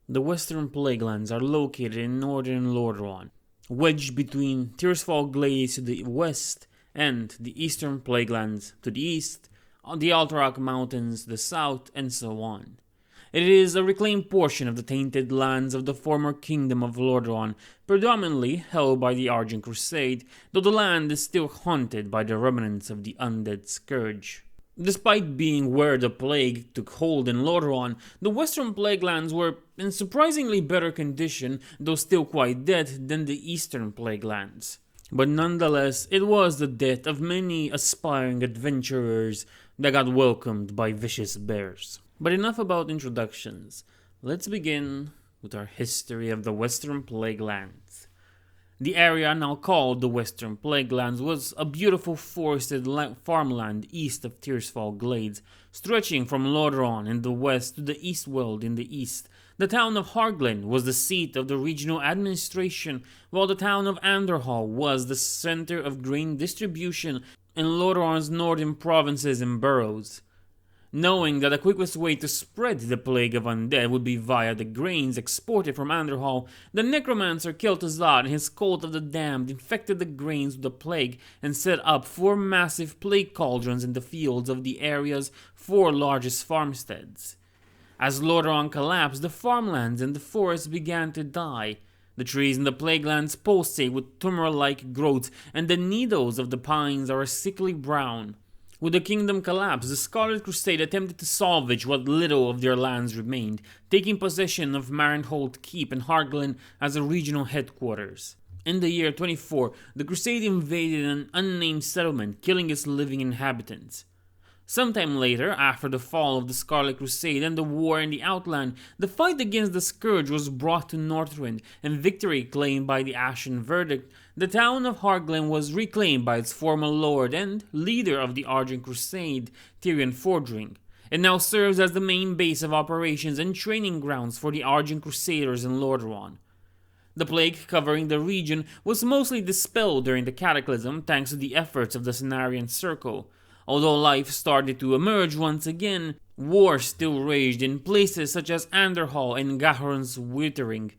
The Western Plaguelands are located in northern Lordaeron, wedged between Tearsfall Glades to the west and the Eastern Plaguelands to the east, on the Alterac Mountains to the south, and so on. It is a reclaimed portion of the tainted lands of the former Kingdom of Lordaeron, predominantly held by the Burning Crusade, though the land is still haunted by the remnants of the undead scourge. Despite being where the plague took hold in Lordaeron, the Western Plaguelands were in surprisingly better condition, though still quite dead, than the Eastern Plaguelands. But nonetheless, it was the death of many aspiring adventurers that got welcomed by vicious bears. But enough about introductions. Let's begin with our history of the Western Plaguelands. The area now called the Western Plaguelands was a beautiful forested farmland east of Tearsfall Glades, stretching from Lordaeron in the west to the Eastworld in the east. The town of Harglen was the seat of the regional administration, while the town of Anderhall was the center of grain distribution in Lordaeron's northern provinces and boroughs. Knowing that the quickest way to spread the plague of undead would be via the grains exported from Anderhall, the necromancer Kel'Thuzad and his cult of the damned infected the grains with the plague and set up 4 massive plague cauldrons in the fields of the area's 4 largest farmsteads. As Lordaeron collapsed, the farmlands and the forests began to die. The trees in the Plaguelands pulsate with tumor-like growths, and the needles of the pines are a sickly brown. With the kingdom collapse, the Scarlet Crusade attempted to salvage what little of their lands remained, taking possession of Marenhold Keep and Harglen as a regional headquarters. In the year 24, the Crusade invaded an unnamed settlement, killing its living inhabitants. Sometime later, after the fall of the Scarlet Crusade and the war in the Outland, the fight against the Scourge was brought to Northrend, and victory claimed by the Ashen Verdict. The town of Harglen was reclaimed by its former lord and leader of the Argent Crusade, Tyrion Fordring. It now serves as the main base of operations and training grounds for the Argent Crusaders in Lordaeron. The plague covering the region was mostly dispelled during the Cataclysm thanks to the efforts of the Cenarian Circle. Although life started to emerge once again, war still raged in places such as Anderhall and Gahorn's Withering.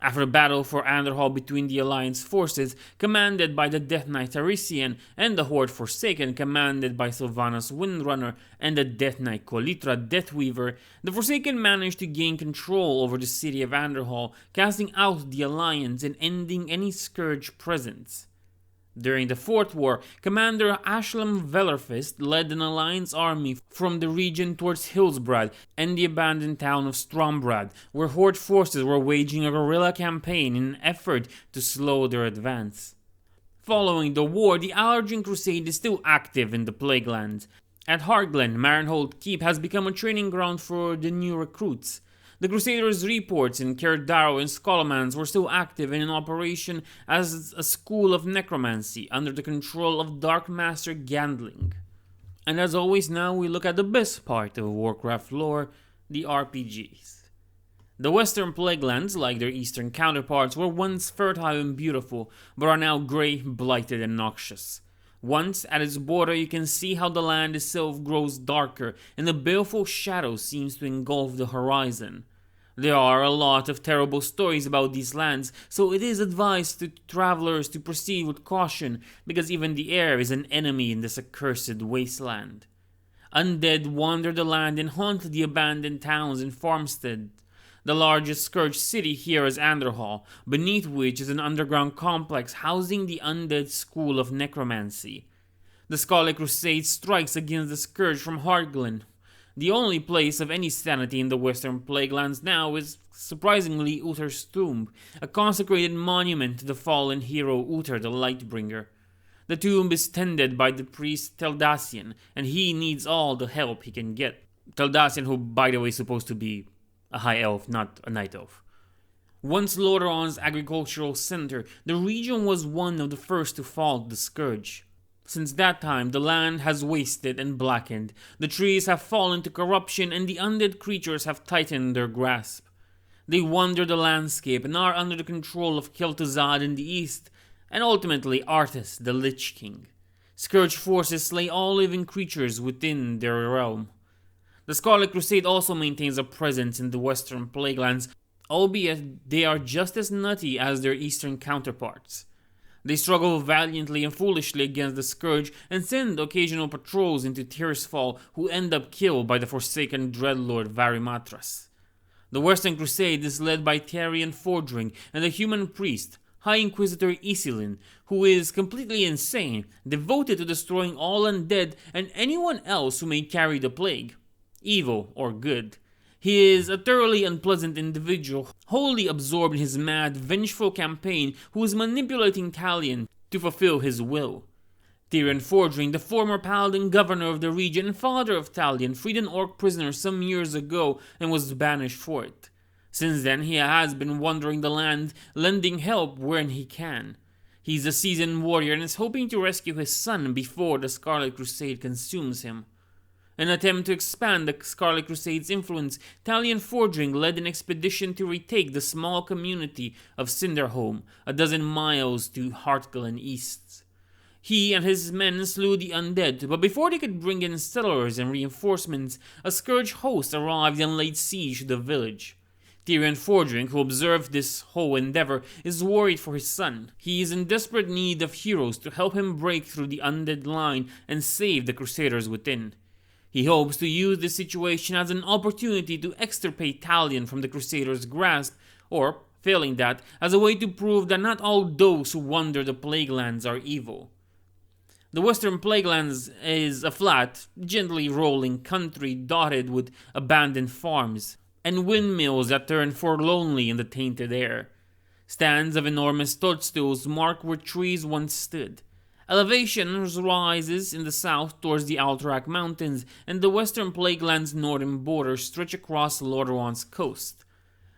After a battle for Anderhall between the Alliance forces, commanded by the Death Knight Tarisian, and the Horde Forsaken, commanded by Sylvanas Windrunner and the Death Knight Kolitra Deathweaver, the Forsaken managed to gain control over the city of Anderhall, casting out the Alliance and ending any Scourge presence. During the Fourth War, Commander Ashlam Velarfist led an Alliance army from the region towards Hillsbrad and the abandoned town of Strombrad, where Horde forces were waging a guerrilla campaign in an effort to slow their advance. Following the war, the Argent Crusade is still active in the Plaguelands. At Harglen, Marenhold Keep has become a training ground for the new recruits. The Crusaders' reports in Kerdaro and Scholomance were still active and in operation as a school of necromancy under the control of Dark Master Gandling. And as always, now we look at the best part of Warcraft lore, the RPGs. The Western Plaguelands, like their eastern counterparts, were once fertile and beautiful, but are now grey, blighted, and noxious. Once at its border, you can see how the land itself grows darker, and a baleful shadow seems to engulf the horizon. There are a lot of terrible stories about these lands, so it is advised to travelers to proceed with caution, because even the air is an enemy in this accursed wasteland. Undead wander the land and haunt the abandoned towns and farmsteads. The largest Scourge city here is Anderhall, beneath which is an underground complex housing the undead school of necromancy. The Scarlet Crusade strikes against the Scourge from Harglen. The only place of any sanity in the Western Plaguelands now is, surprisingly, Uther's tomb, a consecrated monument to the fallen hero Uther the Lightbringer. The tomb is tended by the priest Teldacian, and he needs all the help he can get. Teldacian, who by the way is supposed to be a high elf, not a night elf. Once Lordaeron's agricultural center, the region was one of the first to fall to the Scourge. Since that time, the land has wasted and blackened, the trees have fallen to corruption, and the undead creatures have tightened their grasp. They wander the landscape and are under the control of Kel'Thuzad in the east, and ultimately Arthas, the Lich King. Scourge forces slay all living creatures within their realm. The Scarlet Crusade also maintains a presence in the Western Plaguelands, albeit they are just as nutty as their eastern counterparts. They struggle valiantly and foolishly against the Scourge and send occasional patrols into Tirisfal who end up killed by the forsaken dreadlord Varimatras. The Western Crusade is led by Tarion Fordring and the human priest, High Inquisitor Isilin, who is completely insane, devoted to destroying all undead and anyone else who may carry the plague, evil or good. He is a thoroughly unpleasant individual, wholly absorbed in his mad, vengeful campaign, who is manipulating Talion to fulfill his will. Tirion Fordring, the former paladin governor of the region and father of Talion, freed an orc prisoner some years ago and was banished for it. Since then, he has been wandering the land, lending help when he can. He's a seasoned warrior and is hoping to rescue his son before the Scarlet Crusade consumes him. In an attempt to expand the Scarlet Crusade's influence, Talion Fordring led an expedition to retake the small community of Cinderholm, a dozen miles to Heartglen east. He and his men slew the undead, but before they could bring in settlers and reinforcements, a Scourge host arrived and laid siege to the village. Tirion Fordring, who observed this whole endeavor, is worried for his son. He is in desperate need of heroes to help him break through the undead line and save the Crusaders within. He hopes to use this situation as an opportunity to extirpate Talion from the Crusaders' grasp, or, failing that, as a way to prove that not all those who wander the Plaguelands are evil. The Western Plaguelands is a flat, gently rolling country dotted with abandoned farms and windmills that turn forlornly in the tainted air. Stands of enormous toadstools mark where trees once stood. Elevations rises in the south towards the Alterac Mountains, and the Western Plaguelands' northern borders stretch across Lordaeron's coast.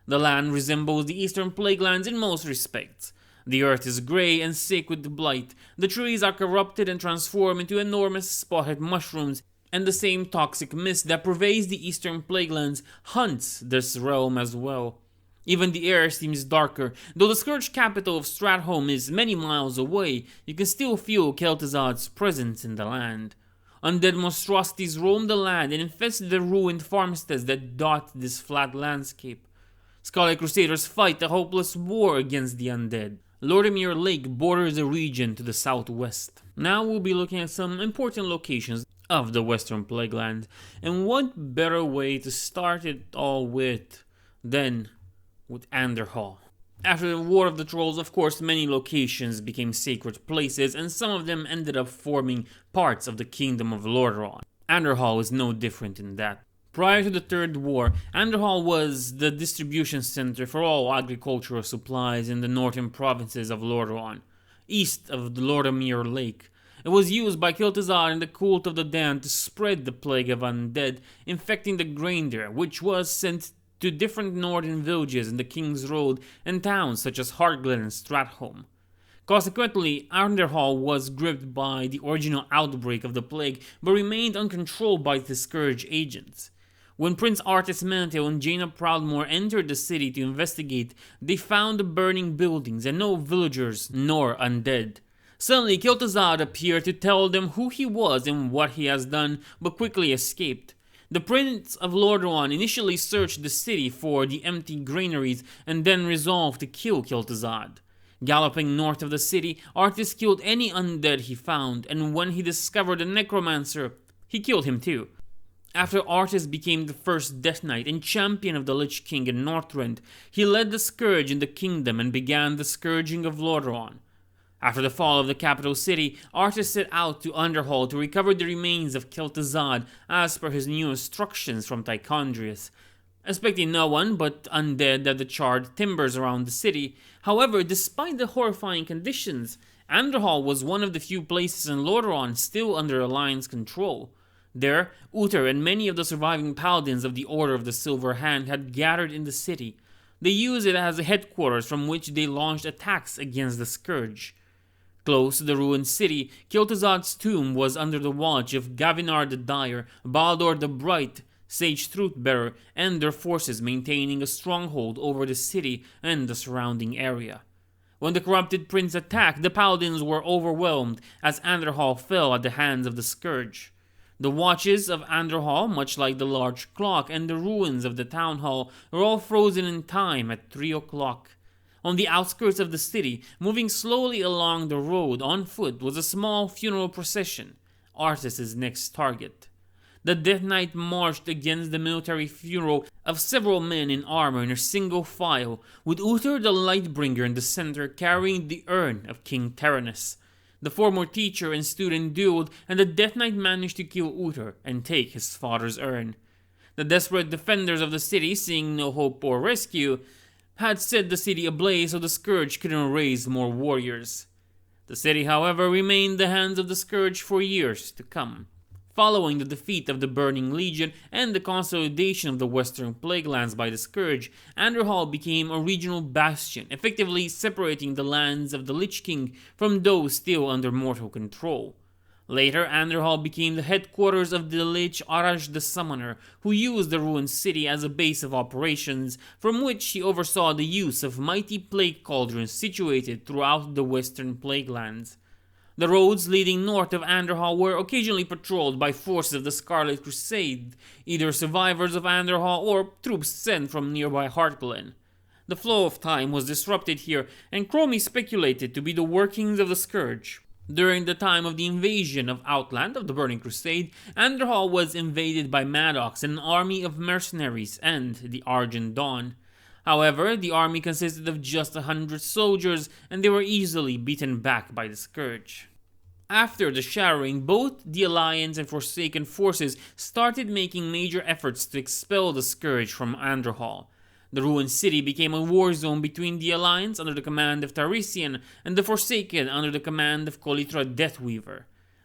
The land resembles the Eastern Plaguelands in most respects. The earth is grey and sick with blight, the trees are corrupted and transformed into enormous spotted mushrooms, and the same toxic mist that pervades the Eastern Plaguelands hunts this realm as well. Even the air seems darker. Though the Scourge capital of Stratholme is many miles away, you can still feel Kel'Thuzad's presence in the land. Undead monstrosities roam the land and infest the ruined farmsteads that dot this flat landscape. Scarlet Crusaders fight a hopeless war against the undead. Lordaeron's Lake borders the region to the southwest. Now we'll be looking at some important locations of the Western Plaguelands, and what better way to start it all with than with Anderhall. After the War of the Trolls, of course, many locations became sacred places, and some of them ended up forming parts of the Kingdom of Lordaeron. Anderhall is no different in that. Prior to the Third War, Anderhall was the distribution center for all agricultural supplies in the northern provinces of Lordaeron, east of the Lordaeron's Lake. It was used by Kel'Thuzad and the Cult of the Damned to spread the plague of undead, infecting the grain there, which was sent to different northern villages in the King's Road and towns such as Heartglen and Stratholme. Consequently, Anderhall was gripped by the original outbreak of the plague, but remained uncontrolled by the Scourge agents. When Prince Artus Mantle and Jaina Proudmoore entered the city to investigate, they found the burning buildings and no villagers nor undead. Suddenly, Kel'Thuzad appeared to tell them who he was and what he has done, but quickly escaped. The Prince of Lordaeron initially searched the city for the empty granaries and then resolved to kill Kel'Thuzad. Galloping north of the city, Artus killed any undead he found, and when he discovered the necromancer, he killed him too. After Artus became the first Death Knight and champion of the Lich King in Northrend, he led the Scourge in the kingdom and began the scourging of Lordaeron. After the fall of the capital city, Artus set out to Underhall to recover the remains of Kel'Thuzad as per his new instructions from Tichondrius, expecting no one but undead at the charred timbers around the city. However, despite the horrifying conditions, Underhall was one of the few places in Lordaeron still under Alliance control. There, Uther and many of the surviving paladins of the Order of the Silver Hand had gathered in the city. They used it as a headquarters from which they launched attacks against the Scourge. Close to the ruined city, Kel'Thuzad's tomb was under the watch of Gavinar the Dire, Baldur the Bright, Sage Truthbearer, and their forces maintaining a stronghold over the city and the surrounding area. When the corrupted prince attacked, the paladins were overwhelmed as Anderhall fell at the hands of the Scourge. The watches of Anderhall, much like the large clock and the ruins of the town hall, were all frozen in time at 3 o'clock. On the outskirts of the city, moving slowly along the road on foot, was a small funeral procession, Arthas's next target. The Death Knight marched against the military funeral of several men in armor in a single file, with Uther the Lightbringer in the center carrying the urn of King Terenas. The former teacher and student dueled, and the Death Knight managed to kill Uther and take his father's urn. The desperate defenders of the city, seeing no hope or rescue, had set the city ablaze so the Scourge couldn't raise more warriors. The city, however, remained in the hands of the Scourge for years to come. Following the defeat of the Burning Legion and the consolidation of the Western Plaguelands by the Scourge, Anderhall became a regional bastion, effectively separating the lands of the Lich King from those still under mortal control. Later, Anderhall became the headquarters of the Lich Araj the Summoner, who used the ruined city as a base of operations, from which he oversaw the use of mighty plague cauldrons situated throughout the Western Plaguelands. The roads leading north of Anderhall were occasionally patrolled by forces of the Scarlet Crusade, either survivors of Anderhall or troops sent from nearby Heartglen. The flow of time was disrupted here, and Chromie speculated to be the workings of the Scourge. During the time of the invasion of Outland of the Burning Crusade, Anderhall was invaded by Maddox and an army of mercenaries and the Argent Dawn. However, the army consisted of just 100 soldiers, and they were easily beaten back by the Scourge. After the Shattering, both the Alliance and Forsaken forces started making major efforts to expel the Scourge from Anderhall. The ruined city became a war zone between the Alliance under the command of Tarisian and the Forsaken under the command of Kolitra Deathweaver.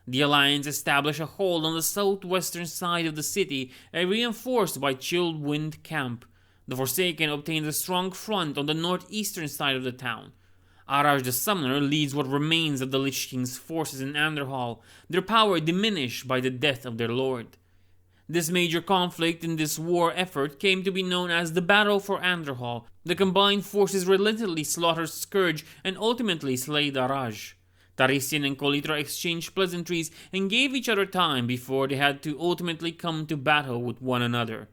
The Alliance established a hold on the southwestern side of the city and reinforced by Chilled Wind Camp. The Forsaken obtained a strong front on the northeastern side of the town. Araj the Summoner leads what remains of the Lich King's forces in Anderhall, their power diminished by the death of their lord. This major conflict in this war effort came to be known as the Battle for Anderhall. The combined forces relentlessly slaughtered Scourge and ultimately slayed Araj. Tarisian and Kolitra exchanged pleasantries and gave each other time before they had to ultimately come to battle with one another.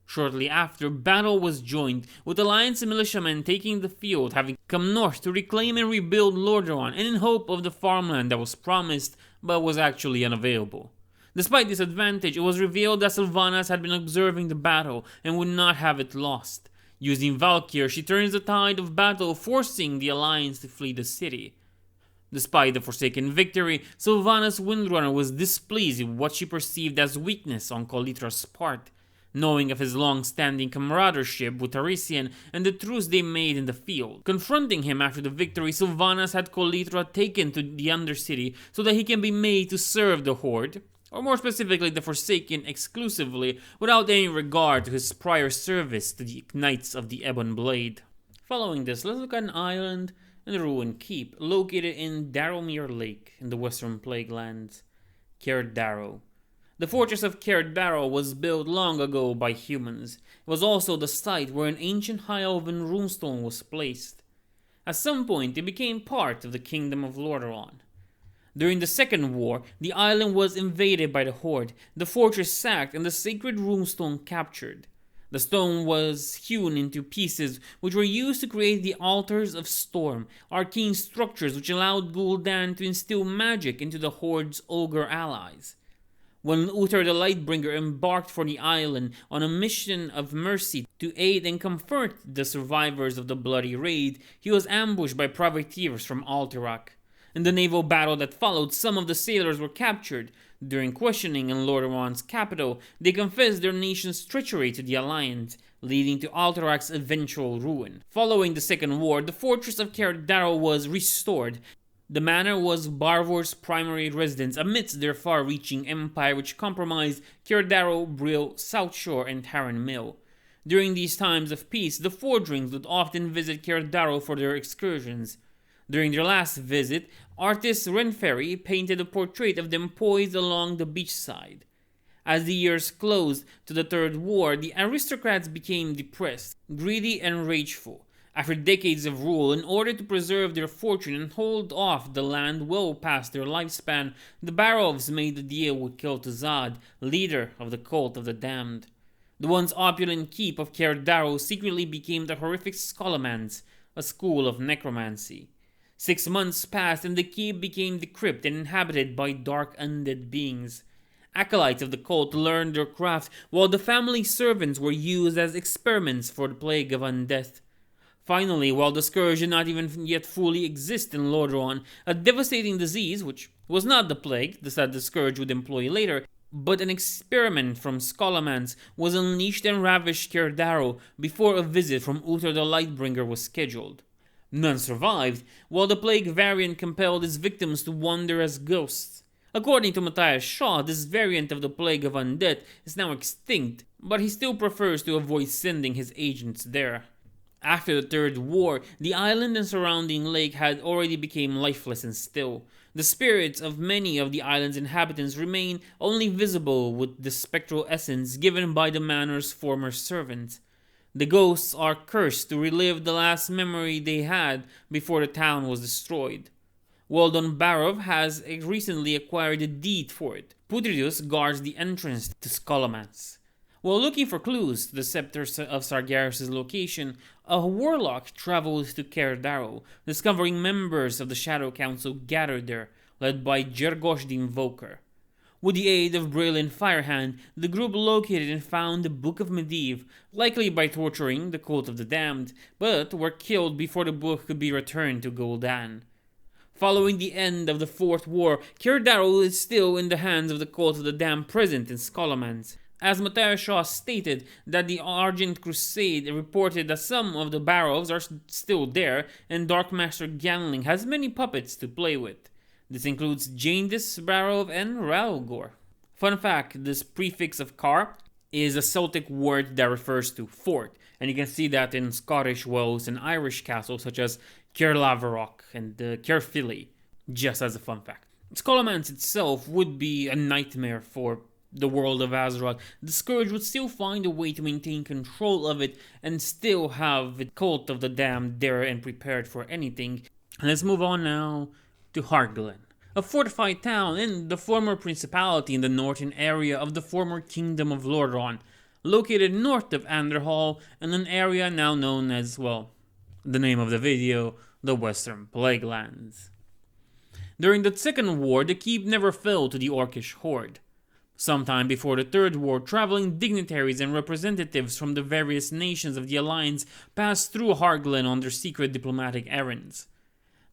Shortly after, battle was joined, with Alliance militiamen taking the field, having come north to reclaim and rebuild Lordaeron, and in hope of the farmland that was promised but was actually unavailable. Despite this advantage, it was revealed that Sylvanas had been observing the battle and would not have it lost. Using Valkyr, she turns the tide of battle, forcing the Alliance to flee the city. Despite the Forsaken victory, Sylvanas Windrunner was displeased with what she perceived as weakness on Kolitra's part. Knowing of his long-standing camaraderie with Tarisian and the truce they made in the field. Confronting him after the victory, Sylvanas had Kolitra taken to the Undercity so that he can be made to serve the Horde, or more specifically the Forsaken exclusively, without any regard to his prior service to the Knights of the Ebon Blade. Following this, let's look at an island and a ruined keep located in Darrowmere Lake in the Western Plaguelands, Caer Darrow. The fortress of Caer Darrow was built long ago by humans. It was also the site where an ancient High Elven runestone was placed. At some point, it became part of the Kingdom of Lordaeron. During the Second War, the island was invaded by the Horde, the fortress sacked, and the sacred runestone captured. The stone was hewn into pieces, which were used to create the Altars of Storm, arcane structures which allowed Gul'dan to instill magic into the Horde's ogre allies. When Uther the Lightbringer embarked for the island on a mission of mercy to aid and comfort the survivors of the bloody raid, he was ambushed by privateers from Alterac. In the naval battle that followed, some of the sailors were captured. During questioning in Lordaeron's capital, they confessed their nation's treachery to the Alliance, leading to Alterac's eventual ruin. Following the Second War, the fortress of Caer Darrow was restored. The manor was Barvor's primary residence amidst their far-reaching empire which comprised Caer Darrow, Brill, South Shore, and Tarren Mill. During these times of peace, the Fordrings would often visit Caer Darrow for their excursions. During their last visit, artist Renferry painted a portrait of them poised along the beachside. As the years closed to the Third War, the aristocrats became depressed, greedy, and rageful. After decades of rule, in order to preserve their fortune and hold off the land well past their lifespan, the Barovs made a deal with Kel'Thuzad, leader of the Cult of the Damned. The once opulent keep of Caer Daro secretly became the horrific Scholomance, a school of necromancy. 6 months passed and the keep became the crypt and inhabited by dark undead beings. Acolytes of the cult learned their craft, while the family servants were used as experiments for the plague of undeath. Finally, while the scourge did not even yet fully exist in Lordaeron, a devastating disease, which was not the plague that the scourge would employ later, but an experiment from Scholomance, was unleashed and ravished Caer Daro before a visit from Uther the Lightbringer was scheduled. None survived, while the plague variant compelled its victims to wander as ghosts. According to Matthias Shaw, this variant of the Plague of Undead is now extinct, but he still prefers to avoid sending his agents there. After the Third War, the island and surrounding lake had already become lifeless and still. The spirits of many of the island's inhabitants remain only visible with the spectral essence given by the manor's former servants. The ghosts are cursed to relive the last memory they had before the town was destroyed. Weldon Barov has recently acquired a deed for it. Putridius guards the entrance to Scholomance. While looking for clues to the Scepter of Sargeras' location, a warlock travels to Caer Daro, discovering members of the Shadow Council gathered there, led by Jergosh the Invoker. With the aid of Braylin Firehand, the group located and found the Book of Medivh, likely by torturing the Cult of the Damned, but were killed before the book could be returned to Gul'dan. Following the end of the Fourth War, Caer Daro is still in the hands of the Cult of the Damned present in Scholomance. As Matthias Shaw stated that the Burning Crusade reported that some of the Barovs are still there, and Darkmaster Ganling has many puppets to play with. This includes Jaindis Barov and Ralgor. Fun fact, this prefix of Car is a Celtic word that refers to fort, and you can see that in Scottish, Welsh, and Irish castles such as Caerlaverock and Caerphilly, just as a fun fact. Scholomance itself would be a nightmare for the world of Azeroth. The Scourge would still find a way to maintain control of it and still have the Cult of the Damned there and prepared for anything. Let's move on now to Harglen, a fortified town in the former principality in the northern area of the former Kingdom of Lordaeron, located north of Anderhall in an area now known as, well, the name of the video, the Western Plaguelands. During the Second War, the keep never fell to the Orcish horde. Sometime before the Third War, traveling dignitaries and representatives from the various nations of the Alliance passed through Harglen on their secret diplomatic errands.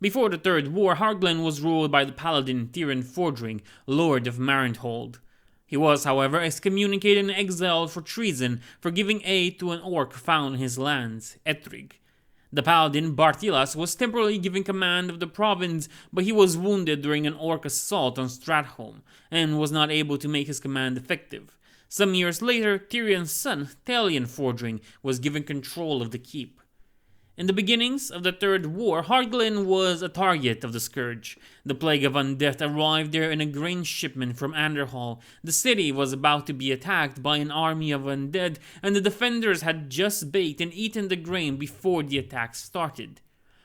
Before the Third War, Harglen was ruled by the paladin Thierry Fordring, Lord of Maranthold. He was, however, excommunicated and exiled for treason for giving aid to an orc found in his lands, Ettrig. The paladin Bartilas was temporarily given command of the province, but he was wounded during an orc assault on Stratholme, and was not able to make his command effective. Some years later, Tyrion's son, Thalion Fordring, was given control of the keep. In the beginnings of the Third War, Harglen was a target of the Scourge. The Plague of Undeath arrived there in a grain shipment from Anderhall. The city was about to be attacked by an army of undead, and the defenders had just baked and eaten the grain before the attack started.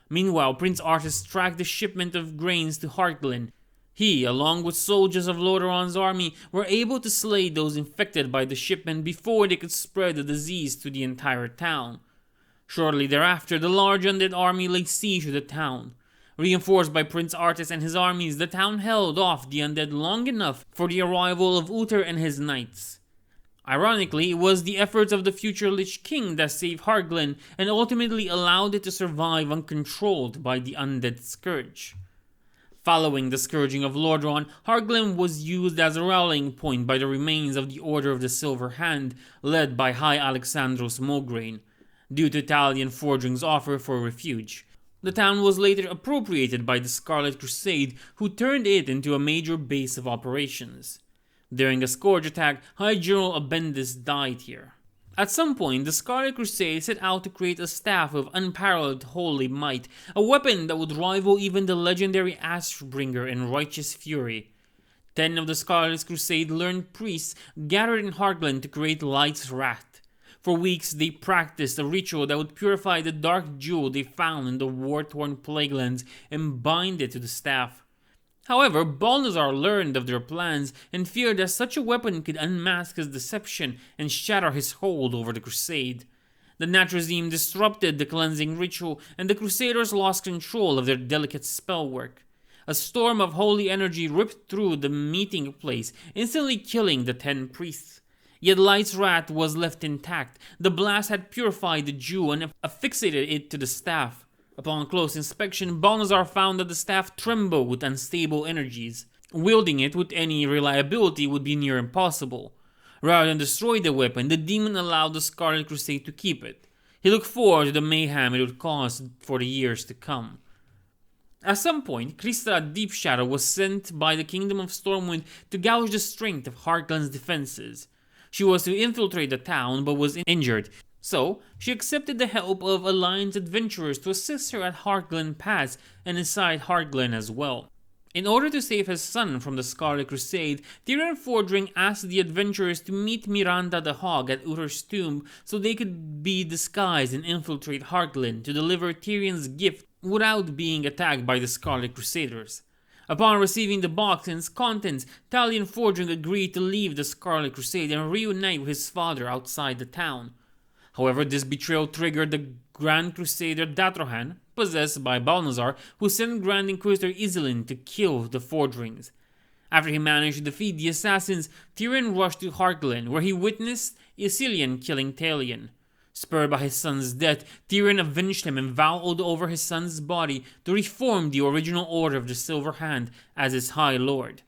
Meanwhile, Prince Arthas tracked the shipment of grains to Harglen. He, along with soldiers of Lordaeron's army, were able to slay those infected by the shipment before they could spread the disease to the entire town. Shortly thereafter, the large undead army laid siege to the town. Reinforced by Prince Arthas and his armies, the town held off the undead long enough for the arrival of Uther and his knights. Ironically, it was the efforts of the future Lich King that saved Harglen and ultimately allowed it to survive uncontrolled by the undead scourge. Following the scourging of Lordaeron, Harglen was used as a rallying point by the remains of the Order of the Silver Hand, led by High Alexandros Mograine. Due to Thalion Fordring's offer for refuge, the town was later appropriated by the Scarlet Crusade, who turned it into a major base of operations. During a scourge attack, High General Abendis died here. At some point, the Scarlet Crusade set out to create a staff of unparalleled holy might, a weapon that would rival even the legendary Ashbringer in Righteous Fury. 10 of the Scarlet Crusade learned priests gathered in Harglen to create Light's Wrath. For weeks, they practiced a ritual that would purify the dark jewel they found in the war-torn Plaguelands and bind it to the staff. However, Balnazar learned of their plans and feared that such a weapon could unmask his deception and shatter his hold over the crusade. The Natrazim disrupted the cleansing ritual, and the Crusaders lost control of their delicate spellwork. A storm of holy energy ripped through the meeting place, instantly killing the 10 priests. Yet Light's Wrath was left intact. The blast had purified the jewel and affixated it to the staff. Upon close inspection, Balnazar found that the staff trembled with unstable energies. Wielding it with any reliability would be near impossible. Rather than destroy the weapon, the demon allowed the Scarlet Crusade to keep it. He looked forward to the mayhem it would cause for the years to come. At some point, Krista Deep Shadow was sent by the Kingdom of Stormwind to gouge the strength of Heartland's defenses. She was to infiltrate the town but was injured, so she accepted the help of Alliance adventurers to assist her at Heartglen Pass and inside Heartglen as well. In order to save his son from the Scarlet Crusade, Tyrion Fordring asked the adventurers to meet Miranda the Hog at Uther's tomb so they could be disguised and infiltrate Heartglen to deliver Tyrion's gift without being attacked by the Scarlet Crusaders. Upon receiving the box and its contents, Talion Fordring agreed to leave the Scarlet Crusade and reunite with his father outside the town. However, this betrayal triggered the Grand Crusader Datrohan, possessed by Balnazar, who sent Grand Inquisitor Isilin to kill the Fordrings. After he managed to defeat the assassins, Tyrion rushed to Heartglen, where he witnessed Isilin killing Talion. Spurred by his son's death, Tyrion avenged him and vowed over his son's body to reform the original Order of the Silver Hand as his High Lord,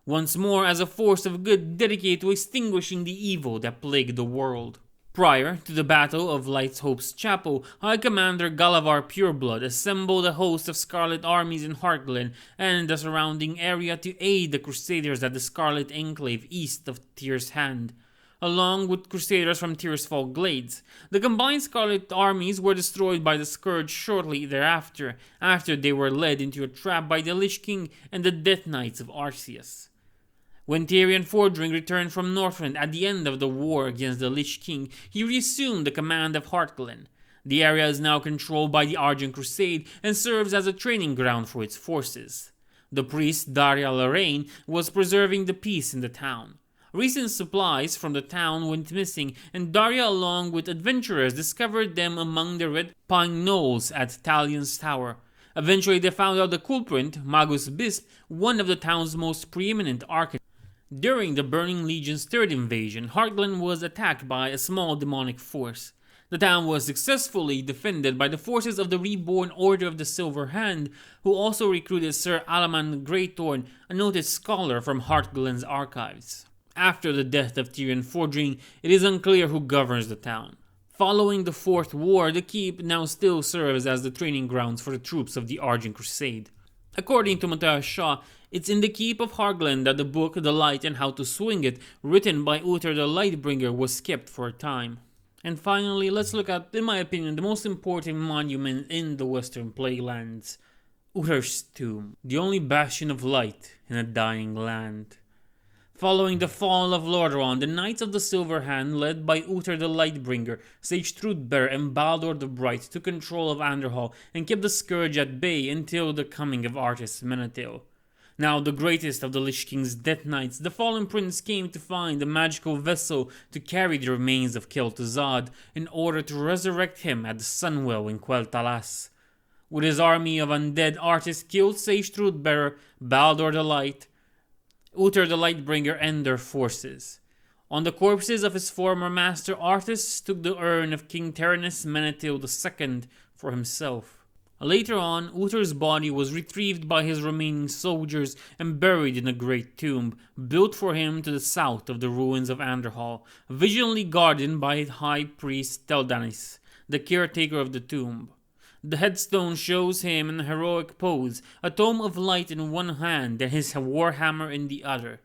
once more as a force of good dedicated to extinguishing the evil that plagued the world. Prior to the Battle of Light's Hope's Chapel, High Commander Galavar Pureblood assembled a host of Scarlet armies in Heartglen and the surrounding area to aid the Crusaders at the Scarlet Enclave east of Tyr's Hand, along with Crusaders from Tirisfal Glades. The combined Scarlet armies were destroyed by the Scourge shortly thereafter, after they were led into a trap by the Lich King and the Death Knights of Arceus. When Tyrion Fordring returned from Northrend at the end of the war against the Lich King, he reassumed the command of Heartglen. The area is now controlled by the Argent Crusade and serves as a training ground for its forces. The priest Daria Lorraine was preserving the peace in the town. Recent supplies from the town went missing, and Daria along with adventurers discovered them among the red pine knolls at Talion's Tower. Eventually they found out the culprit, Magus Bisp, one of the town's most preeminent architects. During the Burning Legion's third invasion, Heartglen was attacked by a small demonic force. The town was successfully defended by the forces of the reborn Order of the Silver Hand, who also recruited Sir Alaman Greythorn, a noted scholar from Heartglen's archives. After the death of Tyrion Fordring, it is unclear who governs the town. Following the Fourth War, the keep now still serves as the training grounds for the troops of the Argent Crusade. According to Matthias Shaw, it's in the keep of Heartglen that the book The Light and How to Swing It, written by Uther the Lightbringer, was kept for a time. And finally, let's look at, in my opinion, the most important monument in the Western Plaguelands, Uther's tomb, the only bastion of light in a dying land. Following the fall of Lordaeron, the Knights of the Silver Hand, led by Uther the Lightbringer, Sage Truthbearer, and Baldur the Bright, took control of Anderhall and kept the Scourge at bay until the coming of Artis Menethil. Now the greatest of the Lich King's Death Knights, the Fallen Prince came to find a magical vessel to carry the remains of Kel'Thuzad in order to resurrect him at the Sunwell in Quel'Thalas. With his army of undead, Artis killed Sage Truthbearer, Baldur the Light, Uther the Lightbringer, and their forces. On the corpses of his former master, Artis took the urn of King Terenas Menethil II for himself. Later on, Uther's body was retrieved by his remaining soldiers and buried in a great tomb, built for him to the south of the ruins of Anderhall, vigilantly guarded by High Priest Teldanis, the caretaker of the tomb. The headstone shows him in a heroic pose, a tome of light in one hand and his warhammer in the other.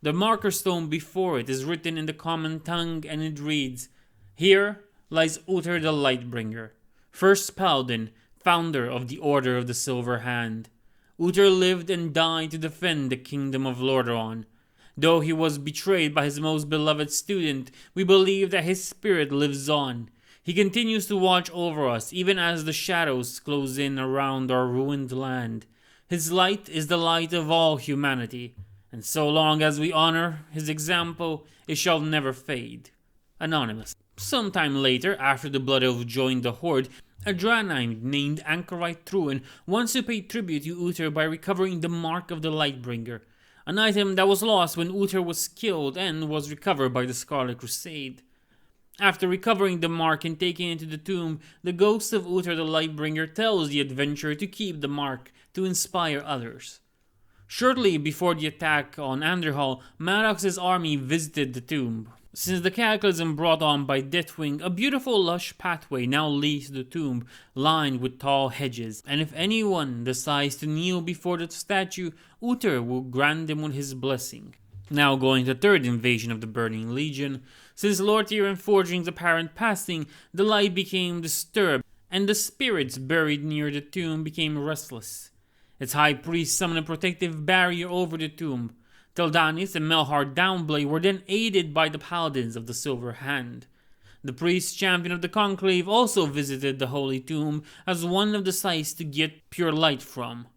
The marker stone before it is written in the common tongue and it reads, "Here lies Uther the Lightbringer, first paladin, founder of the Order of the Silver Hand. Uther lived and died to defend the kingdom of Lordaeron. Though he was betrayed by his most beloved student, we believe that his spirit lives on. He continues to watch over us even as the shadows close in around our ruined land. His light is the light of all humanity, and so long as we honor his example, it shall never fade. Anonymous. Sometime later, after the Blood Elf joined the Horde, a Draenei named Anchorite Truin wants to pay tribute to Uther by recovering the Mark of the Lightbringer, an item that was lost when Uther was killed and was recovered by the Scarlet Crusade. After recovering the mark and taking it to the tomb, the ghost of Uther the Lightbringer tells the adventurer to keep the mark to inspire others. Shortly before the attack on Anderhall, Maddox's army visited the tomb. Since the cataclysm brought on by Deathwing, a beautiful lush pathway now leads to the tomb, lined with tall hedges, and if anyone decides to kneel before the statue, Uther will grant them with his blessing. Now going to the third invasion of the Burning Legion, since Lord Tyrion's forging's apparent passing, the light became disturbed, and the spirits buried near the tomb became restless. Its high priest summoned a protective barrier over the tomb. Teldanis and Melhar Downblade were then aided by the Paladins of the Silver Hand. The priest champion of the Conclave also visited the Holy Tomb as one of the sites to get pure light from.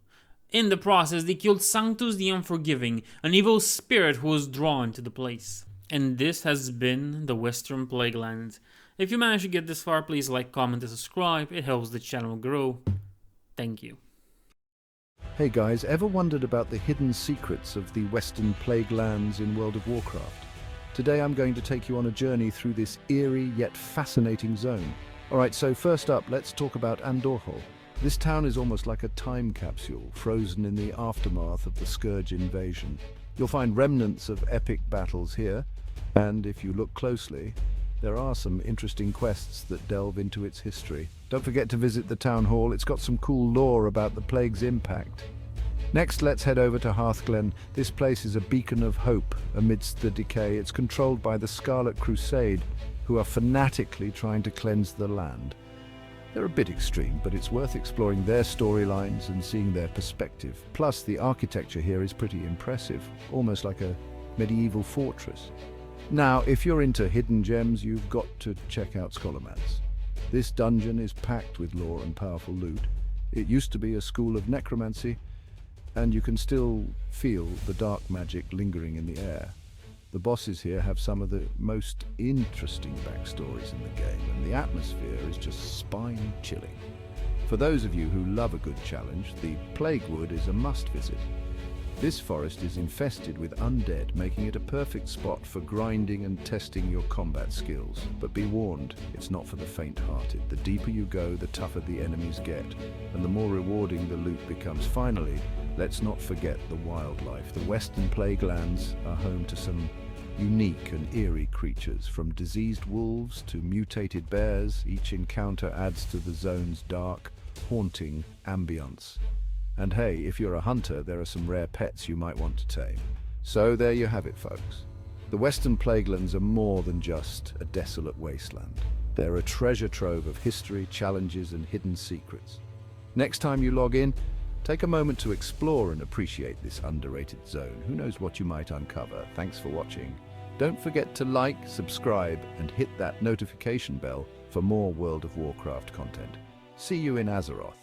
In the process, they killed Sanctus the Unforgiving, an evil spirit who was drawn to the place. And this has been the Western Plaguelands. If you managed to get this far, please like, comment, and subscribe. It helps the channel grow. Thank you. Hey guys, ever wondered about the hidden secrets of the Western Plaguelands in World of Warcraft? Today I'm going to take you on a journey through this eerie yet fascinating zone. Alright, so first up, let's talk about Andorhol. This town is almost like a time capsule, frozen in the aftermath of the Scourge invasion. You'll find remnants of epic battles here, and if you look closely, there are some interesting quests that delve into its history. Don't forget to visit the town hall, it's got some cool lore about the plague's impact. Next, let's head over to Hearthglen. This place is a beacon of hope amidst the decay. It's controlled by the Scarlet Crusade, who are fanatically trying to cleanse the land. They're a bit extreme, but it's worth exploring their storylines and seeing their perspective. Plus, the architecture here is pretty impressive, almost like a medieval fortress. Now, if you're into hidden gems, you've got to check out Scholomance. This dungeon is packed with lore and powerful loot. It used to be a school of necromancy, and you can still feel the dark magic lingering in the air. The bosses here have some of the most interesting backstories in the game, and the atmosphere is just spine-chilling. For those of you who love a good challenge, the Plaguewood is a must-visit. This forest is infested with undead, making it a perfect spot for grinding and testing your combat skills. But be warned, it's not for the faint-hearted. The deeper you go, the tougher the enemies get, and the more rewarding the loot becomes. Finally, let's not forget the wildlife. The Western Plaguelands are home to some unique and eerie creatures, from diseased wolves to mutated bears. Each encounter adds to the zone's dark, haunting ambience. And hey, if you're a hunter, there are some rare pets you might want to tame. So there you have it, folks. The Western Plaguelands are more than just a desolate wasteland. They're a treasure trove of history, challenges, and hidden secrets. Next time you log in, take a moment to explore and appreciate this underrated zone. Who knows what you might uncover? Thanks for watching. Don't forget to like, subscribe, and hit that notification bell for more World of Warcraft content. See you in Azeroth.